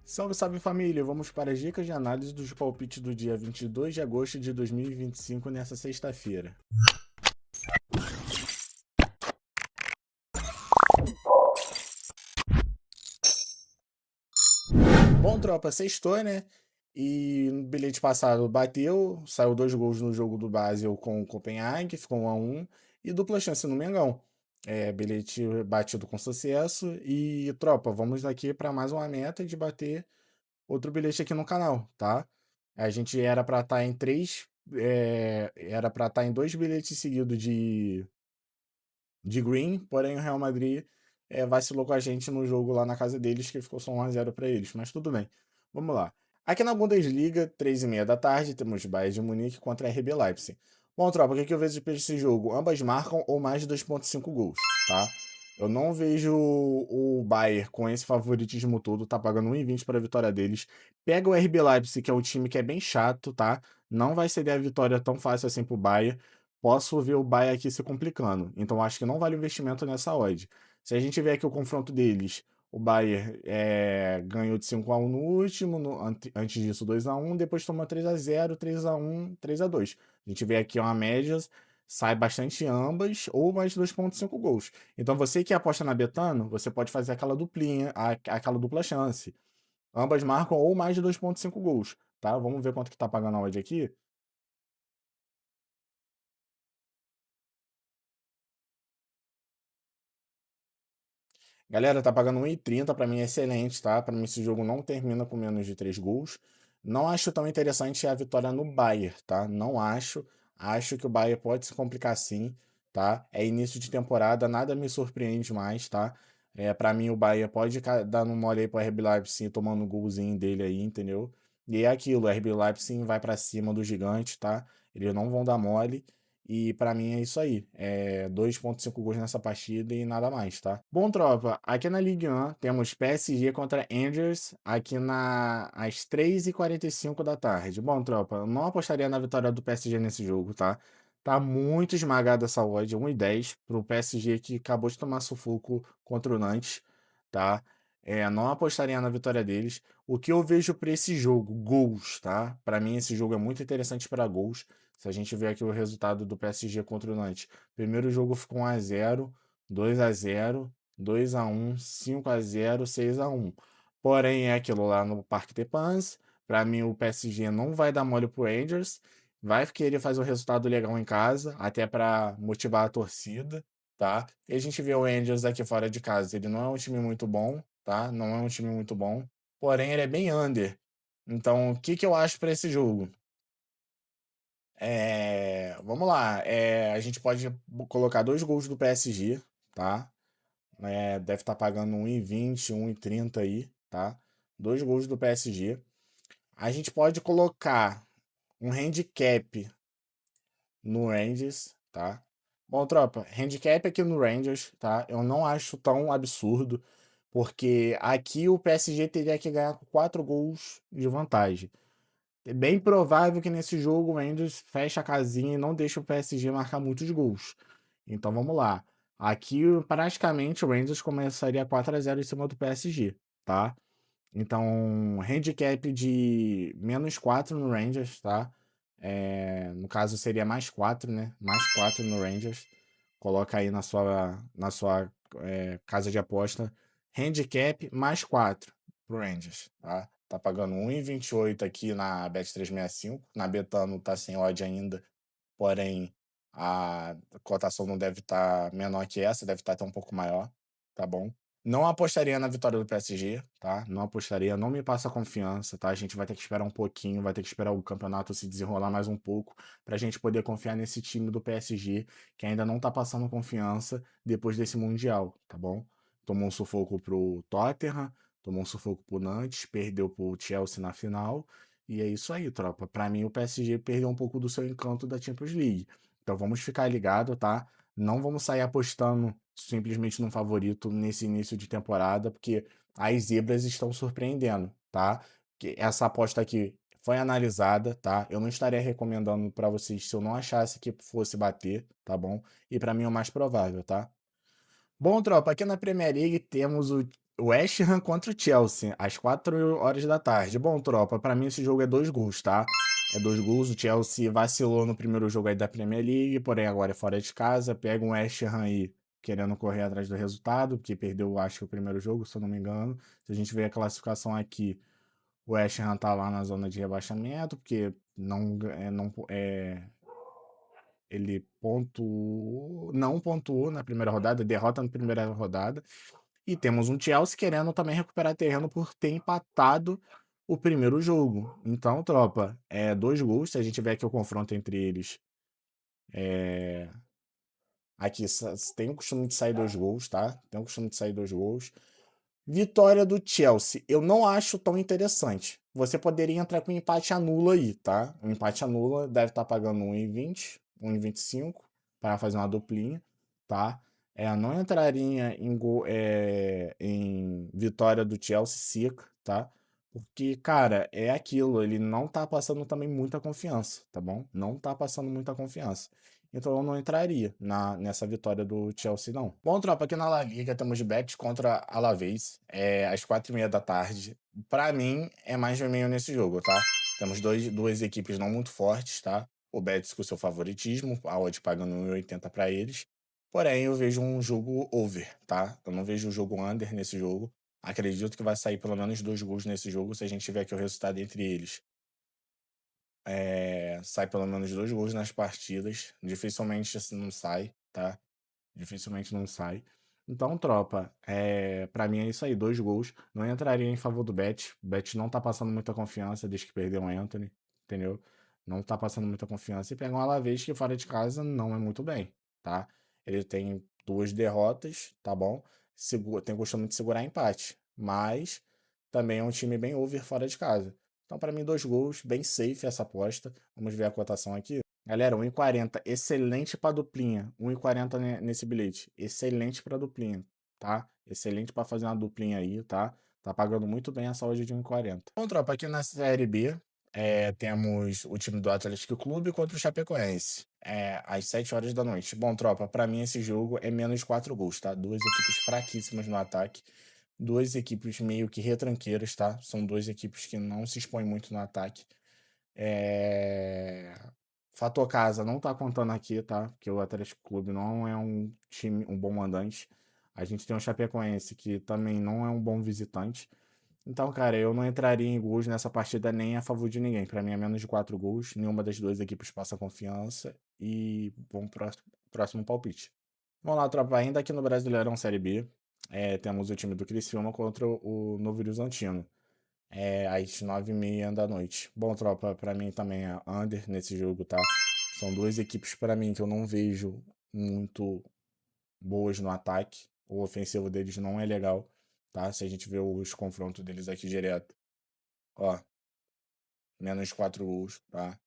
Salve, salve família! Vamos para as dicas de análise dos palpites do dia 22 de agosto de 2025 nessa sexta-feira. Bom, tropa, sextou, né? E no bilhete passado bateu, saiu 2 gols no jogo do Basel com o Copenhague, ficou 1-1, e dupla chance no Mengão. Bilhete batido com sucesso. E, tropa, vamos aqui para mais uma meta de bater outro bilhete aqui no canal, tá? A gente era para estar em era para estar em 2 bilhetes seguidos de Green, porém o Real Madrid vacilou com a gente no jogo lá na casa deles, que ficou só 1-0 para eles, mas tudo bem. Vamos lá. Aqui na Bundesliga, 3h30 da tarde, temos Bayern de Munique contra RB Leipzig. Bom, tropa, o que eu vejo para esse jogo? Ambas marcam ou mais de 2,5 gols, tá? Eu não vejo o Bayern com esse favoritismo todo, tá pagando 1,20 para a vitória deles. Pega o RB Leipzig, que é um time que é bem chato, tá? Não vai ceder a vitória tão fácil assim pro Bayern. Posso ver o Bayern aqui se complicando. Então acho que não vale o investimento nessa odd. Se a gente ver aqui o confronto deles, o Bayern ganhou de 5-1 no último, antes disso 2-1, depois toma 3-0, 3-1, 3-2. A gente vê aqui uma média, sai bastante ambas, ou mais de 2,5 gols. Então você que aposta na Betano, você pode fazer aquela duplinha, aquela dupla chance. Ambas marcam ou mais de 2,5 gols, tá? Vamos ver quanto que tá pagando a odd aqui. Galera, tá pagando 1,30, pra mim é excelente, tá? Pra mim esse jogo não termina com menos de 3 gols. Não acho tão interessante a vitória no Bayern, tá? Não acho. Acho que o Bayern pode se complicar sim, tá? É início de temporada, nada me surpreende mais, tá? Para mim o Bayern pode dar um mole aí pro RB Leipzig tomando um golzinho dele aí, entendeu? E é aquilo, o RB Leipzig vai pra cima do gigante, tá? Eles não vão dar mole. E pra mim é isso aí. 2,5 gols nessa partida e nada mais, tá? Bom, tropa, aqui na Ligue 1 temos PSG contra Angers aqui às 3h45 da tarde. Bom, tropa, eu não apostaria na vitória do PSG nesse jogo, tá? Tá muito esmagada essa odd, 1,10 pro PSG que acabou de tomar sufoco contra o Nantes, tá? Não apostaria na vitória deles. O que eu vejo para esse jogo? Gols, tá? Para mim esse jogo é muito interessante para gols. Se a gente ver aqui o resultado do PSG contra o Nantes, primeiro jogo ficou 1-0, 2-0, 2-1, 5-0, 6-1. Porém, é aquilo lá no Parque des Princes. Para mim, o PSG não vai dar mole pro Rangers. Vai querer fazer um resultado legal em casa, até para motivar a torcida, tá? E a gente vê o Rangers aqui fora de casa. Ele não é um time muito bom, tá? Não é um time muito bom. Porém, ele é bem under. Então, o que que eu acho para esse jogo? Vamos lá. A gente pode colocar 2 gols do PSG, tá? Deve estar pagando 1,20, 1,30 aí, tá? 2 gols do PSG. A gente pode colocar um handicap no Rangers, tá? Bom, tropa, handicap aqui no Rangers, tá? Eu não acho tão absurdo, porque aqui o PSG teria que ganhar com 4 gols de vantagem. É bem provável que nesse jogo o Rangers feche a casinha e não deixe o PSG marcar muitos gols. Então vamos lá. Aqui praticamente o Rangers começaria 4-0 em cima do PSG, tá? Então, handicap de -4 no Rangers, tá? No caso seria +4, né? +4 no Rangers. Coloca aí na sua casa de aposta. Handicap +4 pro Rangers, tá? Tá pagando 1,28 aqui na Bet365. Na Betano tá sem odd ainda, porém a cotação não deve estar menor que essa, deve estar até um pouco maior, tá bom? Não apostaria na vitória do PSG, tá? Não apostaria, não me passa confiança, tá? A gente vai ter que esperar um pouquinho, vai ter que esperar o campeonato se desenrolar mais um pouco pra gente poder confiar nesse time do PSG que ainda não tá passando confiança depois desse Mundial, tá bom? Tomou um sufoco pro Tottenham, tomou um sufoco pro Nantes, perdeu pro Chelsea na final, e é isso aí, tropa. Pra mim o PSG perdeu um pouco do seu encanto da Champions League. Então vamos ficar ligado, tá? Não vamos sair apostando simplesmente num favorito nesse início de temporada, porque as zebras estão surpreendendo, tá? Que essa aposta aqui foi analisada, tá? Eu não estaria recomendando para vocês se eu não achasse que fosse bater, tá bom? E para mim é o mais provável, tá? Bom, tropa, aqui na Premier League temos West Ham contra o Chelsea, às 4 horas da tarde. Bom, tropa, pra mim esse jogo é 2 gols, tá? É 2 gols. O Chelsea vacilou no primeiro jogo aí da Premier League, porém agora é fora de casa. Pega um West Ham aí querendo correr atrás do resultado, porque perdeu, acho que o primeiro jogo, se eu não me engano. Se a gente ver a classificação aqui, o West Ham tá lá na zona de rebaixamento, porque ele não pontuou na primeira rodada, derrota na primeira rodada. E temos um Chelsea querendo também recuperar terreno por ter empatado o primeiro jogo. Então, tropa, 2 gols. Se a gente vê aqui o confronto entre eles, aqui tem o costume de sair 2 gols, tá? Tem o costume de sair 2 gols. Vitória do Chelsea, eu não acho tão interessante. Você poderia entrar com empate anula aí, tá? Um empate anula deve estar pagando 1,20, 1,25 para fazer uma duplinha, tá? Não entraria em vitória do Chelsea seca, tá? Porque, cara, é aquilo, ele não tá passando também muita confiança, tá bom? Não tá passando muita confiança. Então eu não entraria nessa vitória do Chelsea, não. Bom, tropa, aqui na La Liga temos Betis contra Alavés, às 4h30 da tarde. Pra mim, é mais ou menos nesse jogo, tá? Temos duas equipes não muito fortes, tá? O Betis com seu favoritismo, a odd pagando 1,80 pra eles. Porém, eu vejo um jogo over, tá? Eu não vejo o jogo under nesse jogo. Acredito que vai sair pelo menos 2 gols nesse jogo, se a gente tiver aqui o resultado entre eles. Sai pelo menos 2 gols nas partidas. Dificilmente assim não sai, tá? Dificilmente não sai. Então, tropa, pra mim é isso aí, 2 gols. Não entraria em favor do Bet. O Bet não tá passando muita confiança desde que perdeu o Anthony, entendeu? Não tá passando muita confiança. E pega um Alavés que fora de casa não é muito bem, tá? Ele tem 2 derrotas, tá bom? Tem o costume de segurar empate, mas também é um time bem over fora de casa. Então, pra mim, 2 gols, bem safe essa aposta. Vamos ver a cotação aqui. Galera, 1,40, excelente pra duplinha. 1,40 nesse bilhete. Excelente pra duplinha, tá? Excelente pra fazer uma duplinha aí, tá? Tá pagando muito bem a saúde de 1,40. Bom, tropa, aqui na Série B, temos o time do Atlético Clube contra o Chapecoense. Às 7 horas da noite. Bom, tropa, pra mim esse jogo é menos 4 gols, tá? Duas equipes fraquíssimas no ataque. Duas equipes meio que retranqueiras, tá? São duas equipes que não se expõem muito no ataque. É... Fator casa não tá contando aqui, tá? Porque o Atlético Clube não é um time, um bom mandante. A gente tem o Chapecoense, que também não é um bom visitante. Então, cara, eu não entraria em gols nessa partida nem a favor de ninguém. Pra mim é menos de 4 gols. Nenhuma das duas equipes passa confiança. E bom, próximo palpite. Vamos lá, tropa. Ainda aqui no Brasileirão Série B, temos o time do Criciúma contra o Novo Horizontino. Às 9h30 da noite. Bom, tropa, pra mim também é under nesse jogo, tá? São duas equipes pra mim que eu não vejo muito boas no ataque. O ofensivo deles não é legal, tá? Se a gente vê os confrontos deles aqui direto. Ó, menos 4 gols, tá?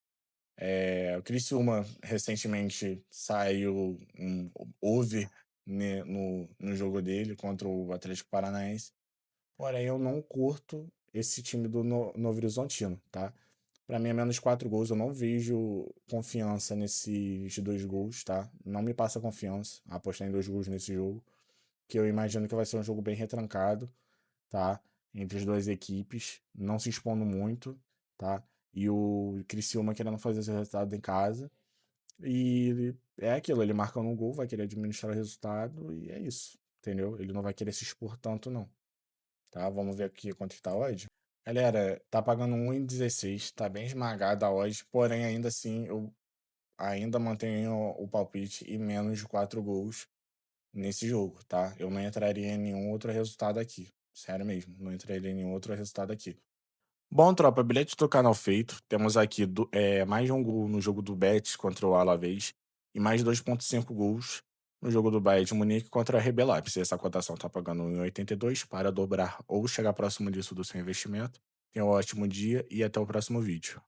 O Criciúma recentemente saiu um over no jogo dele contra o Atlético Paranaense. Porém, eu não curto esse time do Novo Horizontino, tá? Pra mim é menos 4 gols. Eu não vejo confiança nesses 2 gols, tá? Não me passa confiança apostar em 2 gols nesse jogo. Que eu imagino que vai ser um jogo bem retrancado, tá? Entre as duas equipes. Não se expondo muito, tá? E o Criciúma querendo fazer esse resultado em casa. E é aquilo, ele marcando um gol, vai querer administrar o resultado e é isso, entendeu? Ele não vai querer se expor tanto, não. Tá? Vamos ver aqui quanto que tá a odd. Galera, tá pagando 1,16, tá bem esmagada a odd, porém ainda assim eu ainda mantenho o palpite e menos de 4 gols nesse jogo, tá? Eu não entraria em nenhum outro resultado aqui. Sério mesmo, não entraria em nenhum outro resultado aqui. Bom, tropa, bilhete do canal feito. Temos aqui mais de um gol no jogo do Betis contra o Alavés e mais 2,5 gols no jogo do Bayern de Munique contra a RB Leipzig. Essa cotação está pagando 1,82 para dobrar ou chegar próximo disso do seu investimento. Tenha um ótimo dia e até o próximo vídeo.